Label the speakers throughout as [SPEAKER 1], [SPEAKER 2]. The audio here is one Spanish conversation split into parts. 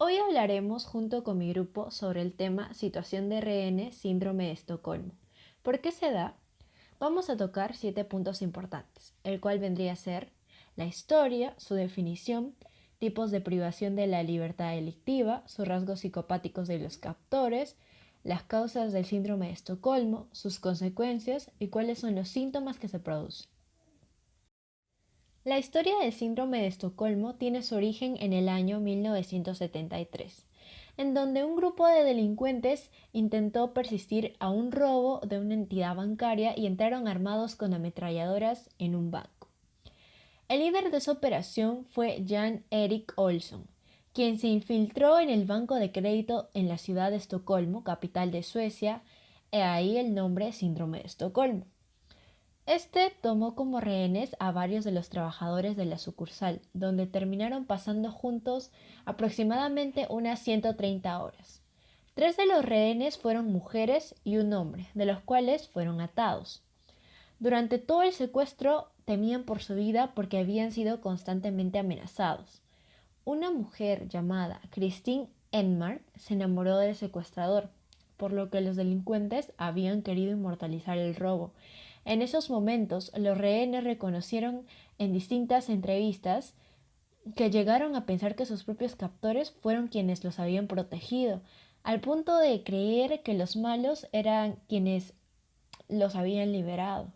[SPEAKER 1] Hoy hablaremos junto con mi grupo sobre el tema situación de rehenes, síndrome de Estocolmo. ¿Por qué se da? Vamos a tocar 7 puntos importantes, el cual vendría a ser la historia, su definición, tipos de privación de la libertad delictiva, sus rasgos psicopáticos de los captores, las causas del síndrome de Estocolmo, sus consecuencias y cuáles son los síntomas que se producen. La historia del síndrome de Estocolmo tiene su origen en el año 1973, en donde un grupo de delincuentes intentó persistir a un robo de una entidad bancaria y entraron armados con ametralladoras en un banco. El líder de esa operación fue Jan Erik Olsson, quien se infiltró en el banco de crédito en la ciudad de Estocolmo, capital de Suecia, e ahí el nombre síndrome de Estocolmo. Este tomó como rehenes a varios de los trabajadores de la sucursal, donde terminaron pasando juntos aproximadamente unas 130 horas. Tres de los rehenes fueron mujeres y un hombre, de los cuales fueron atados. Durante todo el secuestro temían por su vida porque habían sido constantemente amenazados. Una mujer llamada Christine Enmark se enamoró del secuestrador, por lo que los delincuentes habían querido inmortalizar el robo. En esos momentos, los rehenes reconocieron en distintas entrevistas que llegaron a pensar que sus propios captores fueron quienes los habían protegido, al punto de creer que los malos eran quienes los habían liberado.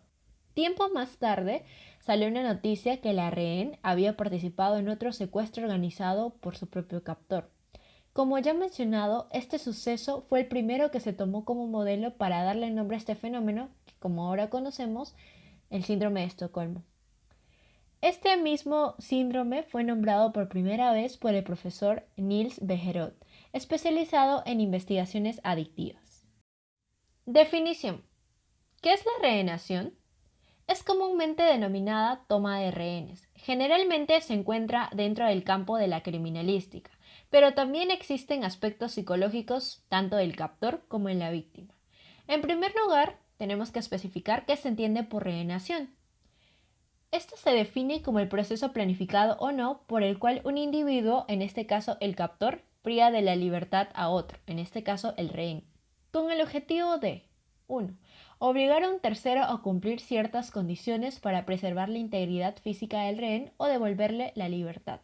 [SPEAKER 1] Tiempo más tarde, salió una noticia que la rehén había participado en otro secuestro organizado por su propio captor. Como ya mencionado, este suceso fue el primero que se tomó como modelo para darle nombre a este fenómeno, que como ahora conocemos, el síndrome de Estocolmo. Este mismo síndrome fue nombrado por primera vez por el profesor Niels Bejerot, especializado en investigaciones adictivas. Definición. ¿Qué es la rehenación? Es comúnmente denominada toma de rehenes. Generalmente se encuentra dentro del campo de la criminalística, pero también existen aspectos psicológicos tanto del captor como en la víctima. En primer lugar, tenemos que especificar qué se entiende por rehenación. Esto se define como el proceso planificado o no por el cual un individuo, en este caso el captor, priva de la libertad a otro, en este caso el rehén, con el objetivo de 1. Obligar a un tercero a cumplir ciertas condiciones para preservar la integridad física del rehén o devolverle la libertad.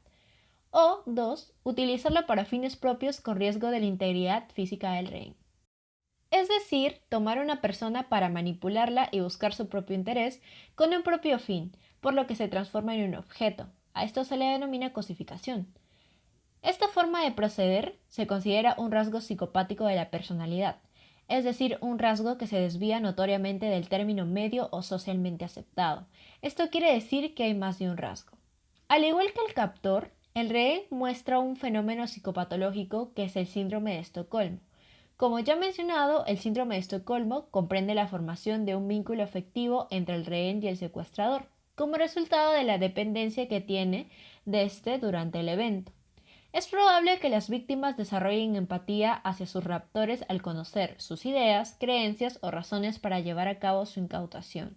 [SPEAKER 1] O 2. Utilizarlo para fines propios con riesgo de la integridad física del rehén. Es decir, tomar a una persona para manipularla y buscar su propio interés con un propio fin, por lo que se transforma en un objeto. A esto se le denomina cosificación. Esta forma de proceder se considera un rasgo psicopático de la personalidad, es decir, un rasgo que se desvía notoriamente del término medio o socialmente aceptado. Esto quiere decir que hay más de un rasgo. Al igual que el captor, el rehén muestra un fenómeno psicopatológico que es el síndrome de Estocolmo. Como ya mencionado, el síndrome de Estocolmo comprende la formación de un vínculo afectivo entre el rehén y el secuestrador, como resultado de la dependencia que tiene de este durante el evento. Es probable que las víctimas desarrollen empatía hacia sus raptores al conocer sus ideas, creencias o razones para llevar a cabo su incautación.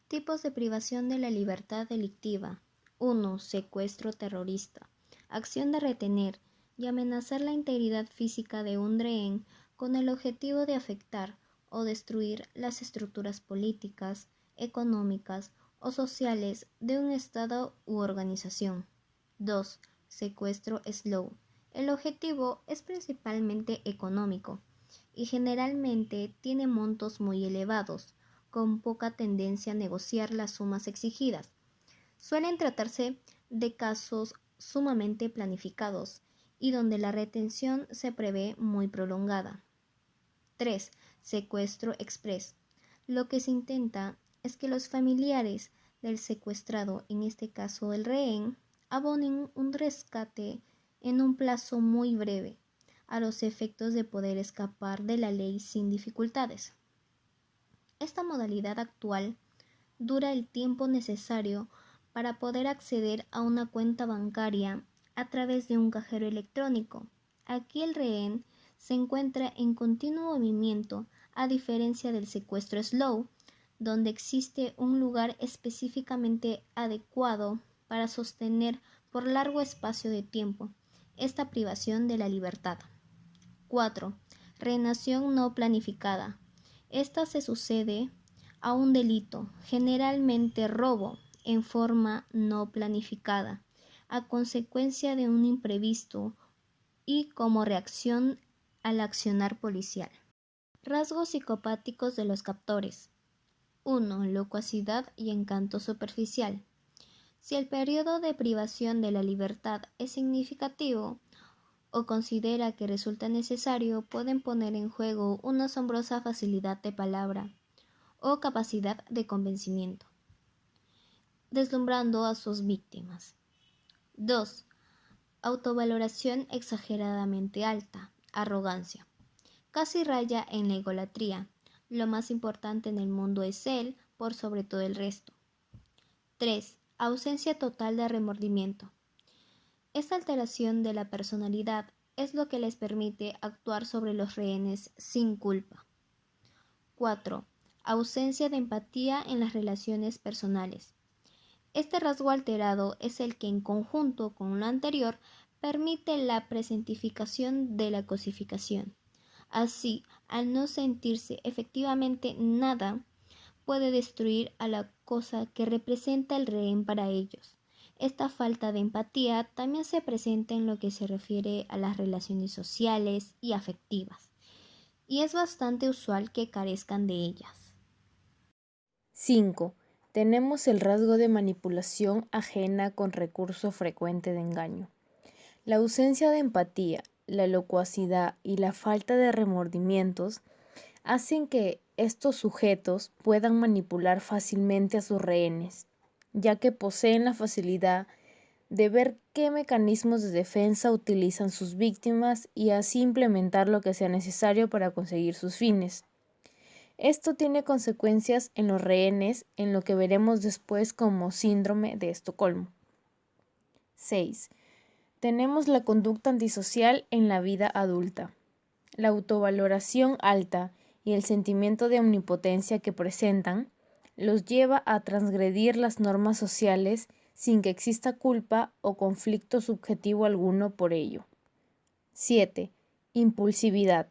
[SPEAKER 2] Tipos de privación de la libertad delictiva. 1. Secuestro terrorista. Acción de retener y amenazar la integridad física de un rehén con el objetivo de afectar o destruir las estructuras políticas, económicas o sociales de un Estado u organización. 2. Secuestro slow. El objetivo es principalmente económico y generalmente tiene montos muy elevados, con poca tendencia a negociar las sumas exigidas. Suelen tratarse de casos sumamente planificados y donde la retención se prevé muy prolongada. 3. Secuestro express. Lo que se intenta es que los familiares del secuestrado, en este caso el rehén, abonen un rescate en un plazo muy breve, a los efectos de poder escapar de la ley sin dificultades. Esta modalidad actual dura el tiempo necesario para poder acceder a una cuenta bancaria a través de un cajero electrónico. Aquí el rehén se encuentra en continuo movimiento, a diferencia del secuestro slow, donde existe un lugar específicamente adecuado para sostener por largo espacio de tiempo esta privación de la libertad. 4. Reenación no planificada. Esta se sucede a un delito, generalmente robo, en forma no planificada, a consecuencia de un imprevisto y como reacción al accionar policial. Rasgos psicopáticos de los captores. 1. Locuacidad y encanto superficial. Si el periodo de privación de la libertad es significativo o considera que resulta necesario, pueden poner en juego una asombrosa facilidad de palabra o capacidad de convencimiento, deslumbrando a sus víctimas. 2. Autovaloración exageradamente alta, arrogancia. Casi raya en la egolatría. Lo más importante en el mundo es él por sobre todo el resto. 3. Ausencia total de remordimiento. Esta alteración de la personalidad es lo que les permite actuar sobre los rehenes sin culpa. 4. Ausencia de empatía en las relaciones personales. Este rasgo alterado es el que, en conjunto con lo anterior, permite la presentificación de la cosificación. Así, al no sentirse efectivamente nada, puede destruir a la cosa que representa el rehén para ellos. Esta falta de empatía también se presenta en lo que se refiere a las relaciones sociales y afectivas, y es bastante usual que carezcan de ellas.
[SPEAKER 1] 5. Tenemos el rasgo de manipulación ajena con recurso frecuente de engaño. La ausencia de empatía, la locuacidad y la falta de remordimientos hacen que estos sujetos puedan manipular fácilmente a sus rehenes, ya que poseen la facilidad de ver qué mecanismos de defensa utilizan sus víctimas y así implementar lo que sea necesario para conseguir sus fines. Esto tiene consecuencias en los rehenes, en lo que veremos después como síndrome de Estocolmo. 6. Tenemos la conducta antisocial en la vida adulta. La autovaloración alta y el sentimiento de omnipotencia que presentan los lleva a transgredir las normas sociales sin que exista culpa o conflicto subjetivo alguno por ello. 7. Impulsividad.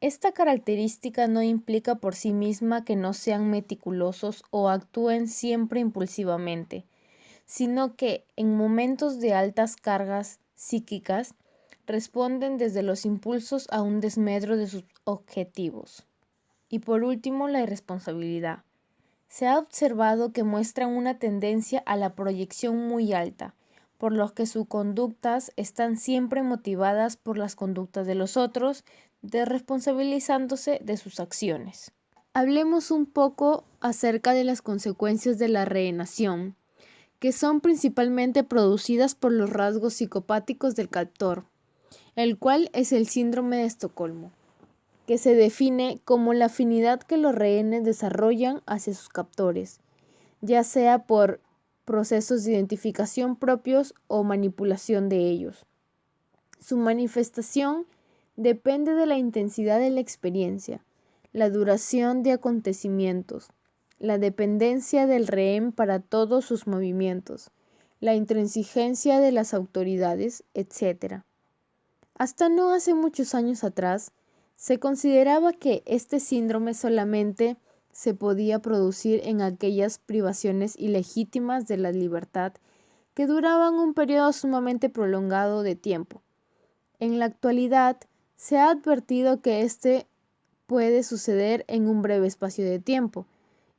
[SPEAKER 1] Esta característica no implica por sí misma que no sean meticulosos o actúen siempre impulsivamente, sino que en momentos de altas cargas psíquicas responden desde los impulsos a un desmedro de sus objetivos. Y por último, la irresponsabilidad. Se ha observado que muestran una tendencia a la proyección muy alta, por lo que sus conductas están siempre motivadas por las conductas de los otros, desresponsabilizándose de sus acciones. Hablemos un poco acerca de las consecuencias de la reenación, que son principalmente producidas por los rasgos psicopáticos del captor, el cual es el síndrome de Estocolmo, que se define como la afinidad que los rehenes desarrollan hacia sus captores, ya sea por procesos de identificación propios o manipulación de ellos. Su manifestación depende de la intensidad de la experiencia, la duración de acontecimientos, la dependencia del rehén para todos sus movimientos, la intransigencia de las autoridades, etc. Hasta no hace muchos años atrás, se consideraba que este síndrome solamente se podía producir en aquellas privaciones ilegítimas de la libertad que duraban un periodo sumamente prolongado de tiempo. En la actualidad, se ha advertido que este puede suceder en un breve espacio de tiempo,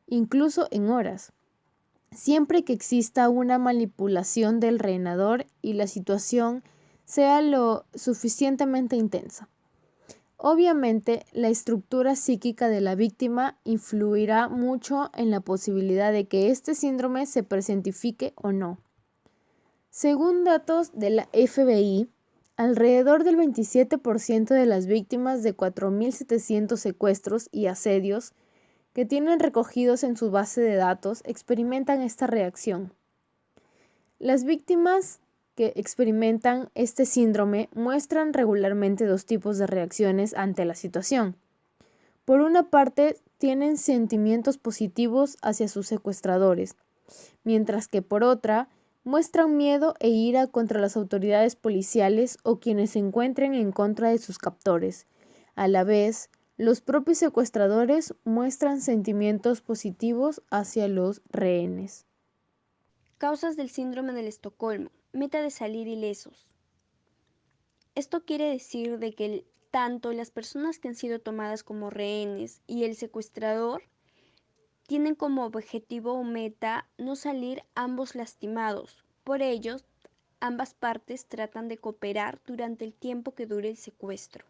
[SPEAKER 1] incluso en horas, siempre que exista una manipulación del reenador y la situación sea lo suficientemente intensa. Obviamente, la estructura psíquica de la víctima influirá mucho en la posibilidad de que este síndrome se presentifique o no. Según datos de la FBI, alrededor del 27% de las víctimas de 4.700 secuestros y asedios que tienen recogidos en su base de datos experimentan esta reacción. Las víctimas que experimentan este síndrome muestran regularmente dos tipos de reacciones ante la situación. Por una parte, tienen sentimientos positivos hacia sus secuestradores, mientras que por otra,
[SPEAKER 3] muestran miedo e ira contra las autoridades policiales o quienes se encuentren en contra de sus captores. A la vez, los propios secuestradores muestran sentimientos positivos hacia los rehenes.
[SPEAKER 4] Causas del síndrome del Estocolmo. Meta de salir ilesos. Esto quiere decir de que tanto las personas que han sido tomadas como rehenes y el secuestrador tienen como objetivo o meta no salir ambos lastimados. Por ello, ambas partes tratan de cooperar durante el tiempo que dure el secuestro.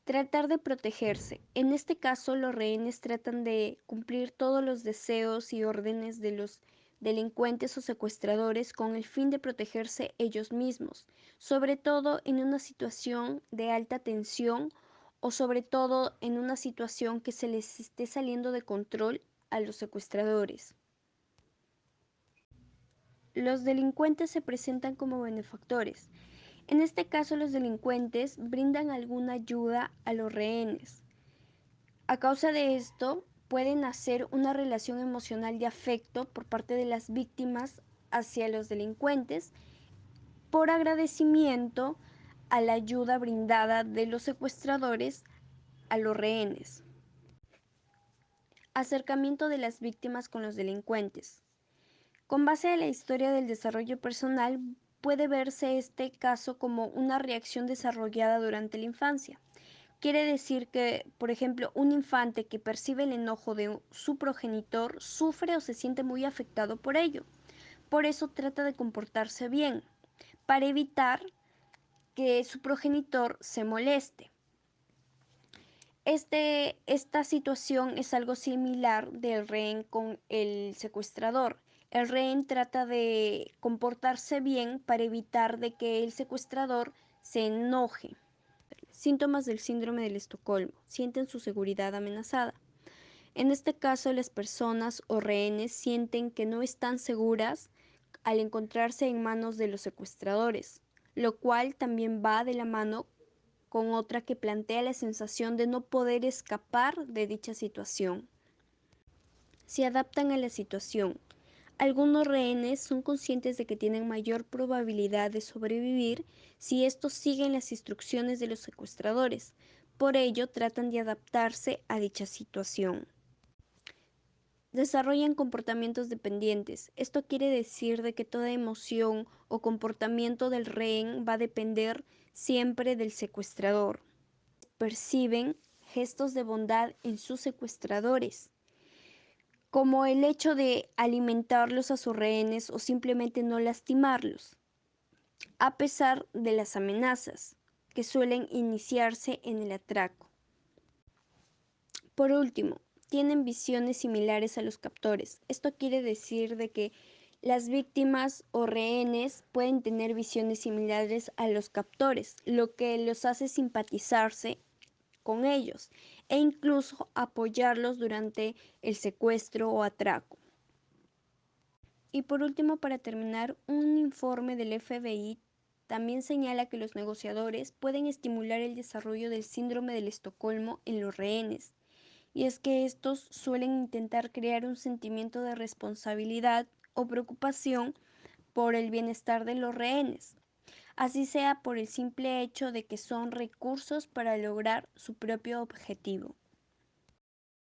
[SPEAKER 4] Tratar de protegerse. En este caso, los rehenes tratan de cumplir todos los deseos y órdenes de los delincuentes o secuestradores con el fin de protegerse ellos mismos, sobre todo en una situación de alta tensión o sobre todo en una situación que se les esté saliendo de control a los secuestradores. Los delincuentes se presentan como benefactores. En este caso, los delincuentes brindan alguna ayuda a los rehenes. A causa de esto, pueden hacer una relación emocional de afecto por parte de las víctimas hacia los delincuentes por agradecimiento a la ayuda brindada de los secuestradores a los rehenes. Acercamiento de las víctimas con los delincuentes. Con base en la historia del desarrollo personal, puede verse este caso como una reacción desarrollada durante la infancia. Quiere decir que, por ejemplo, un infante que percibe el enojo de su progenitor sufre o se siente muy afectado por ello. Por eso trata de comportarse bien, para evitar que su progenitor se moleste. Esta situación es algo similar del rehén con el secuestrador. El rehén trata de comportarse bien para evitar de que el secuestrador se enoje. Síntomas del síndrome del Estocolmo. Sienten su seguridad amenazada. En este caso, las personas o rehenes sienten que no están seguras al encontrarse en manos de los secuestradores, lo cual también va de la mano con otra que plantea la sensación de no poder escapar de dicha situación. Se adaptan a la situación. Algunos rehenes son conscientes de que tienen mayor probabilidad de sobrevivir si estos siguen las instrucciones de los secuestradores. Por ello, tratan de adaptarse a dicha situación. Desarrollan comportamientos dependientes. Esto quiere decir de que toda emoción o comportamiento del rehén va a depender siempre del secuestrador. Perciben gestos de bondad en sus secuestradores, como el hecho de alimentarlos a sus rehenes o simplemente no lastimarlos, a pesar de las amenazas que suelen iniciarse en el atraco. Por último, tienen visiones similares a los captores. Esto quiere decir de que las víctimas o rehenes pueden tener visiones similares a los captores, lo que los hace simpatizarse con ellos e incluso apoyarlos durante el secuestro o atraco. Y por último, para terminar, un informe del FBI también señala que los negociadores pueden estimular el desarrollo del síndrome del Estocolmo en los rehenes, y es que estos suelen intentar crear un sentimiento de responsabilidad o preocupación por el bienestar de los rehenes, así sea por el simple hecho de que son recursos para lograr su propio objetivo.